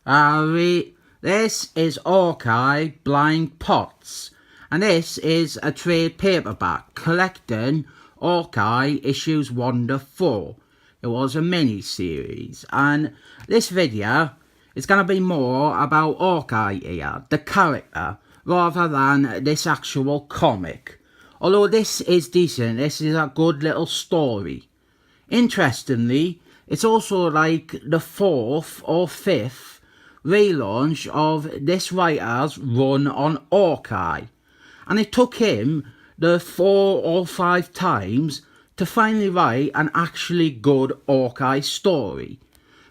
This is Hawkeye Blind Pots, and this is a trade paperback collecting Hawkeye issues 1 to 4. It was a mini-series, and this video is going to be more about Hawkeye here, the character, rather than this actual comic. Although this is decent, this is a good little story. Interestingly, it's also like the 4th or 5th relaunch of this writer's run on Hawkeye, and it took him the 4 or 5 times to finally write an actually good Hawkeye story.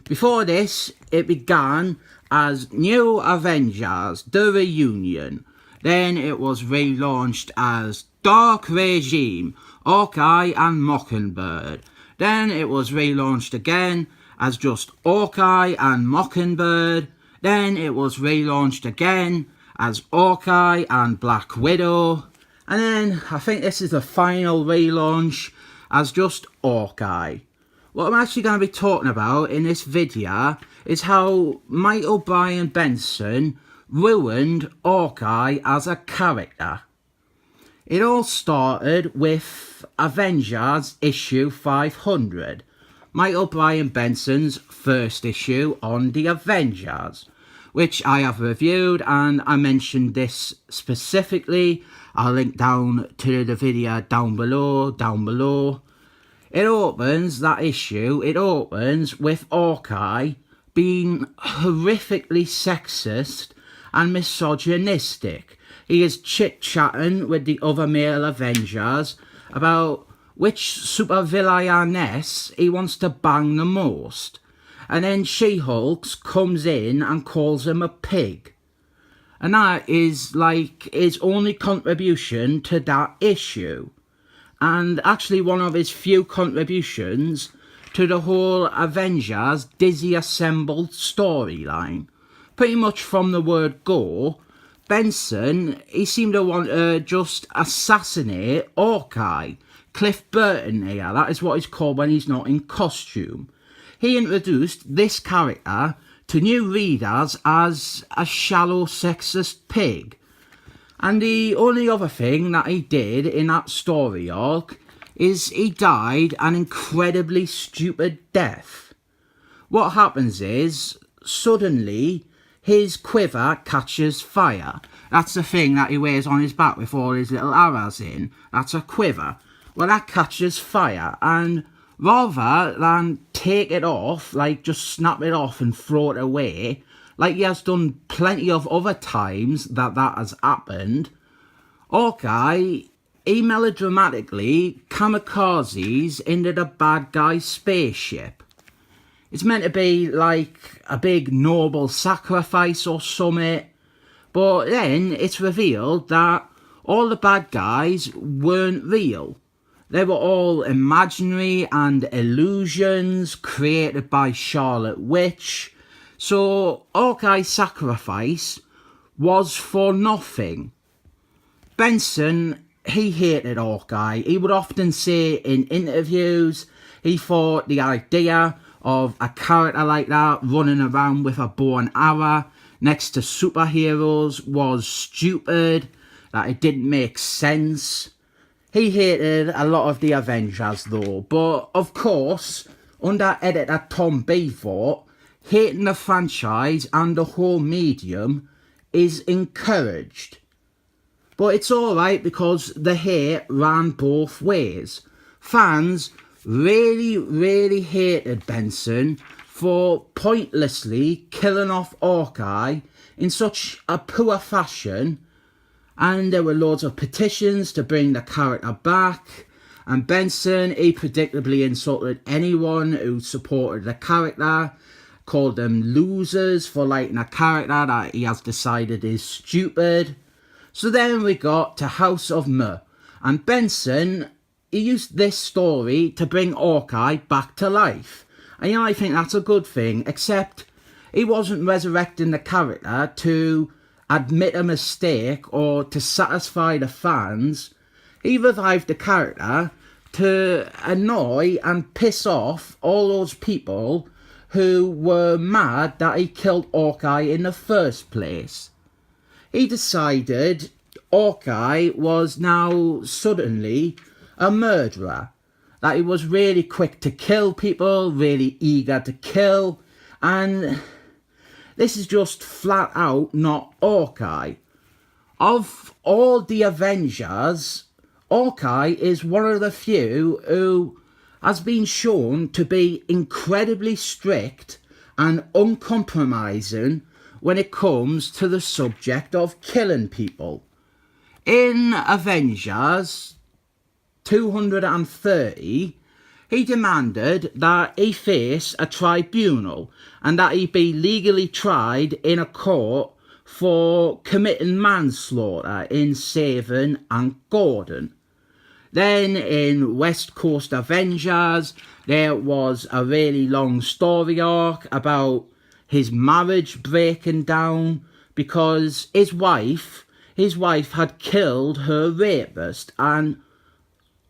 Before this, it began as New Avengers, The Reunion. Then it was relaunched as Dark Regime, Hawkeye and Mockingbird. Then it was relaunched again as just Hawkeye and Mockingbird. Then it was relaunched again as Hawkeye and Black Widow. And then I think this is the final relaunch as just Hawkeye. What I'm actually going to be talking about in this video is how Michael Brian Benson ruined Hawkeye as a character. It all started with Avengers issue 500, Michael Brian Benson's first issue on the Avengers, which I have reviewed, and I mentioned this specifically. I'll link down to the video down below. It opens, that issue, it opens with Hawkeye being horrifically sexist and misogynistic. He is chit-chatting with the other male Avengers about which supervillainess he wants to bang the most. And then She-Hulk comes in and calls him a pig. And that is like his only contribution to that issue. And actually one of his few contributions to the whole Avengers Disassembled storyline. Pretty much from the word go, Benson, he seemed to want to just assassinate Hawkeye. Cliff Burton here, that is what he's called when he's not in costume. He introduced this character to new readers as a shallow sexist pig. And the only other thing that he did in that story arc is he died an incredibly stupid death. What happens is, suddenly, his quiver catches fire. That's the thing that he wears on his back with all his little arrows in. That's a quiver. Well, that catches fire, and rather than take it off, like just snap it off and throw it away, like he has done plenty of other times that has happened, Hawkeye, he melodramatically kamikazes into the bad guy's spaceship. It's meant to be like a big noble sacrifice or something, but then it's revealed that all the bad guys weren't real. They were all imaginary and illusions created by Charlotte Witch. So Hawkeye's sacrifice was for nothing. Benson, he hated Hawkeye. He would often say in interviews he thought the idea of a character like that running around with a bow and arrow next to superheroes was stupid, that it didn't make sense. He hated a lot of the Avengers though, but of course, under editor Tom Brevoort, hating the franchise and the whole medium is encouraged. But it's alright because the hate ran both ways. Fans really hated Benson for pointlessly killing off Hawkeye in such a poor fashion, and there were loads of petitions to bring the character back, and Benson, he predictably insulted anyone who supported the character, called them losers for liking a character that he has decided is stupid. So then we got to House of M, and Benson, he used this story to bring Hawkeye back to life. And I think that's a good thing, except he wasn't resurrecting the character to admit a mistake or to satisfy the fans. He revived the character to annoy and piss off all those people who were mad that he killed Hawkeye in the first place. He decided Hawkeye was now suddenly a murderer, that he was really quick to kill people, really eager to kill, and this is just flat out not Hawkeye. Of all the Avengers, Hawkeye is one of the few who has been shown to be incredibly strict and uncompromising when it comes to the subject of killing people. In Avengers 230, he demanded that he face a tribunal and that he be legally tried in a court for committing manslaughter in saving Aunt Gordon. Then in West Coast Avengers, there was a really long story arc about his marriage breaking down because his wife had killed her rapist, and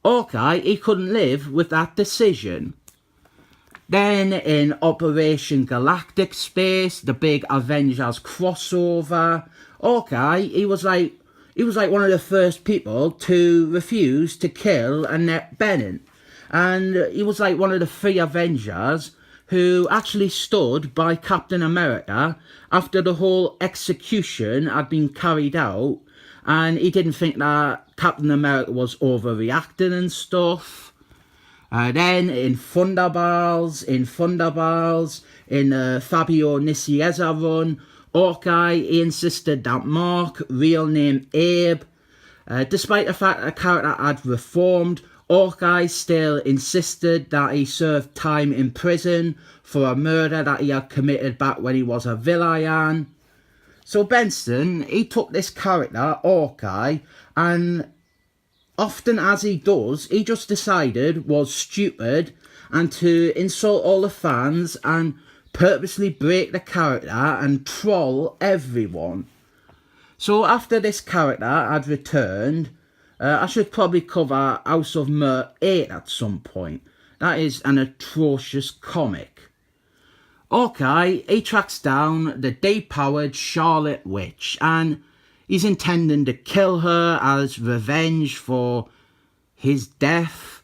Hawkeye, he couldn't live with that decision. Then in Operation Galactic Space, the big Avengers crossover, Hawkeye, he was like one of the first people to refuse to kill Annette Bening. And he was like one of the 3 Avengers who actually stood by Captain America after the whole execution had been carried out. And he didn't think that Captain America was overreacting and stuff. Then in Thunderballs, in Fabio Nicieza run, Hawkeye, he insisted that Mark, real name Abe, despite the fact that the character had reformed, Hawkeye still insisted that he served time in prison for a murder that he had committed back when he was a villain. So Benson, he took this character, Hawkeye, and often as he does, he just decided was stupid and to insult all the fans and purposely break the character and troll everyone. So after this character had returned, I should probably cover House of Mer 8 at some point. That is an atrocious comic. Hawkeye, he tracks down the depowered Scarlet Witch and he's intending to kill her as revenge for his death.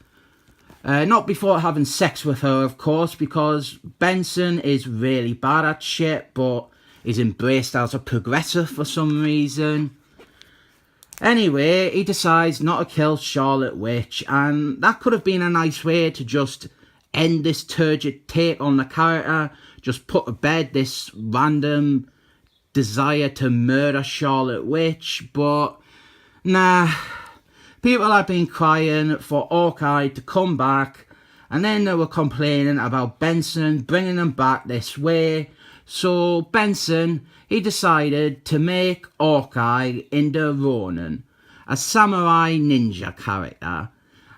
Not before having sex with her, of course, because Benson is really bad at shit, but is embraced as a progressive for some reason. Anyway, he decides not to kill Scarlet Witch, and that could have been a nice way to just end this turgid take on the character, just put to bed this random desire to murder Scarlet Witch, but nah. People had been crying for Hawkeye to come back, and then they were complaining about Benson bringing him back this way. So Benson, he decided to make Hawkeye into Ronin, a samurai ninja character.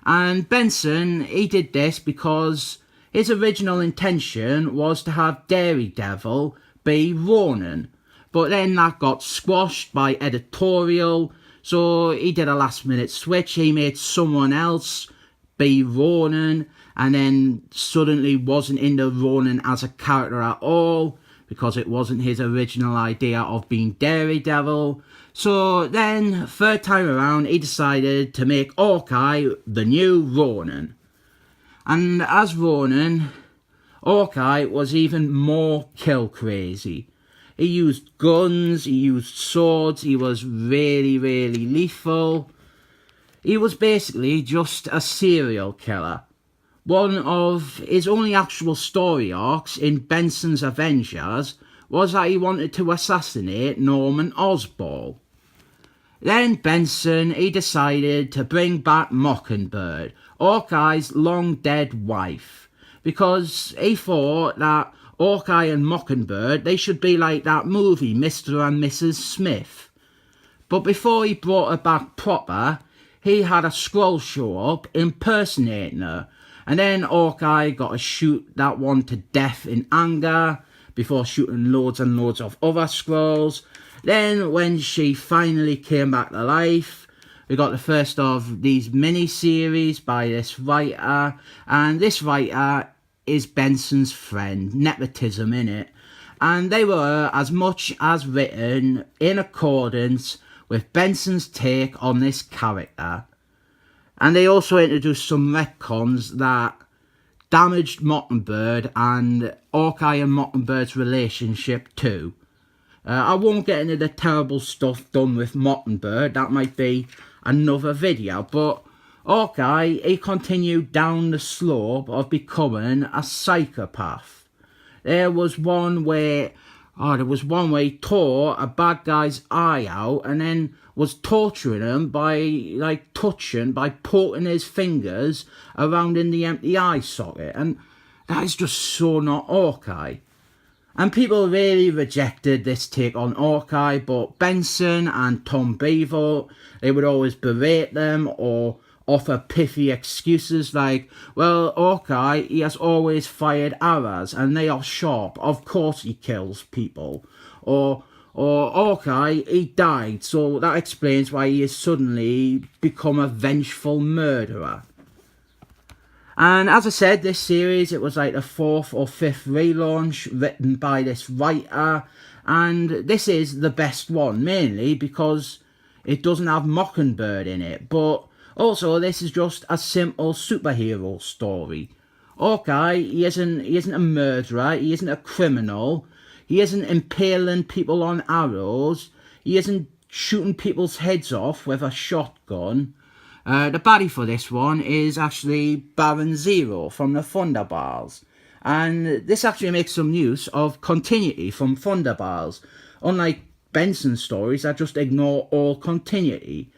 And Benson, he did this because his original intention was to have Daredevil be Ronin. But then that got squashed by editorial, so he did a last minute switch. He made someone else be Ronin, and then suddenly wasn't into Ronin as a character at all, because it wasn't his original idea of being Daredevil. So then, third time around, he decided to make Hawkeye the new Ronin. And as Ronin, Hawkeye was even more kill crazy. He used guns, he used swords, he was really, really lethal. He was basically just a serial killer. One of his only actual story arcs in Benson's Avengers was that he wanted to assassinate Norman Osborn. Then Benson, he decided to bring back Mockingbird, Hawkeye's long dead wife, because he thought that Hawkeye and Mockingbird, they should be like that movie Mr. and Mrs. Smith. But before he brought her back proper, he had a Skrull show up impersonating her, and then Hawkeye got to shoot that one to death in anger before shooting loads and loads of other Skrulls. Then when she finally came back to life, we got the first of these mini-series by this writer, and this writer, is Benson's friend, nepotism in it, and they were as much as written in accordance with Benson's take on this character. And they also introduced some retcons that damaged Mockingbird and Hawkeye and Mockingbird's relationship too. I won't get into the terrible stuff done with Mockingbird, that might be another video, but Hawkeye, he continued down the slope of becoming a psychopath. There was one where he tore a bad guy's eye out and then was torturing him by poking his fingers around in the empty eye socket, and that is just so not Hawkeye. And people really rejected this take on Hawkeye, but Benson and Tom Brevoort, they would always berate them or offer pithy excuses like, well, Hawkeye, he has always fired arrows and they are sharp, of course he kills people. Or Hawkeye, he died, so that explains why he has suddenly become a vengeful murderer. And as I said, this series, it was like the 4th or 5th relaunch written by this writer, and this is the best one, mainly because it doesn't have Mockingbird in it, but also this is just a simple superhero story. Hawkeye, he isn't a murderer, he isn't a criminal, he isn't impaling people on arrows, he isn't shooting people's heads off with a shotgun. The baddie for this one is actually Baron Zero from the Thunderbars, and this actually makes some use of continuity from Thunderbars, unlike Benson's stories that just ignore all continuity.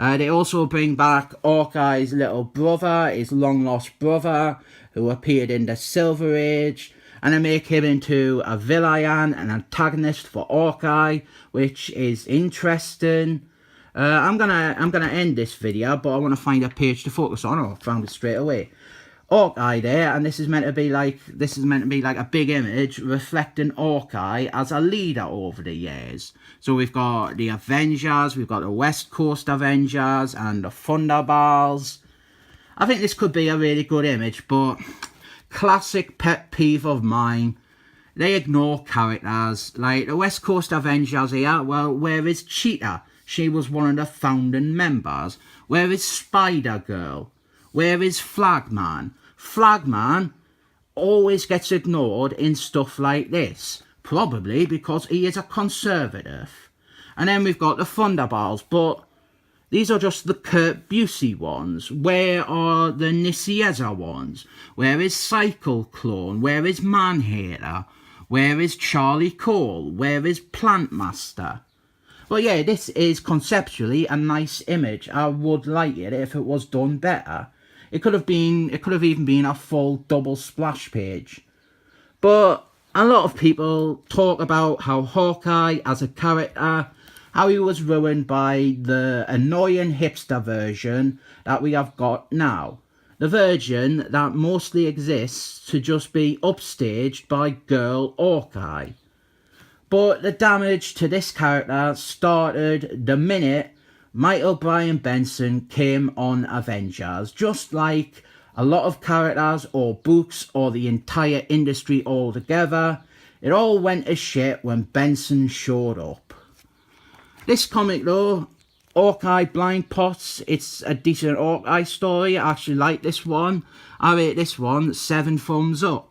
They also bring back Hawkeye's little brother, his long lost brother, who appeared in the Silver Age, and they make him into a villain, an antagonist for Hawkeye, which is interesting. I'm gonna end this video, but I want to find a page to focus on. Oh, I found it straight away. Hawkeye there, and this is meant to be like a big image reflecting Hawkeye as a leader over the years. So we've got the Avengers, we've got the West Coast Avengers, and the Thunderbars. I think this could be a really good image, but classic pet peeve of mine, they ignore characters. Like the West Coast Avengers here, well, where is Cheetah? She was one of the founding members. Where is Spider-Girl? Where is Flagman? Flagman always gets ignored in stuff like this, probably because he is a conservative. And then we've got the Thunderbars, but these are just the Kurt Busey ones. Where are the Nicieza ones? Where is Cycle Clone? Where is Manhater? Where is Charlie Cole? Where is Plantmaster? Well, yeah, this is conceptually a nice image. I would like it if it was done better. It could have even been a full double splash page. But a lot of people talk about how Hawkeye as a character, how he was ruined by the annoying hipster version that we have got now. The version that mostly exists to just be upstaged by girl Hawkeye. But the damage to this character started the minute Michael Bryan Benson came on Avengers. Just like a lot of characters or books or the entire industry altogether, it all went to shit when Benson showed up. This comic though, Hawkeye Blind Pots, it's a decent Hawkeye story. I actually like this one. I rate this one 7 thumbs up.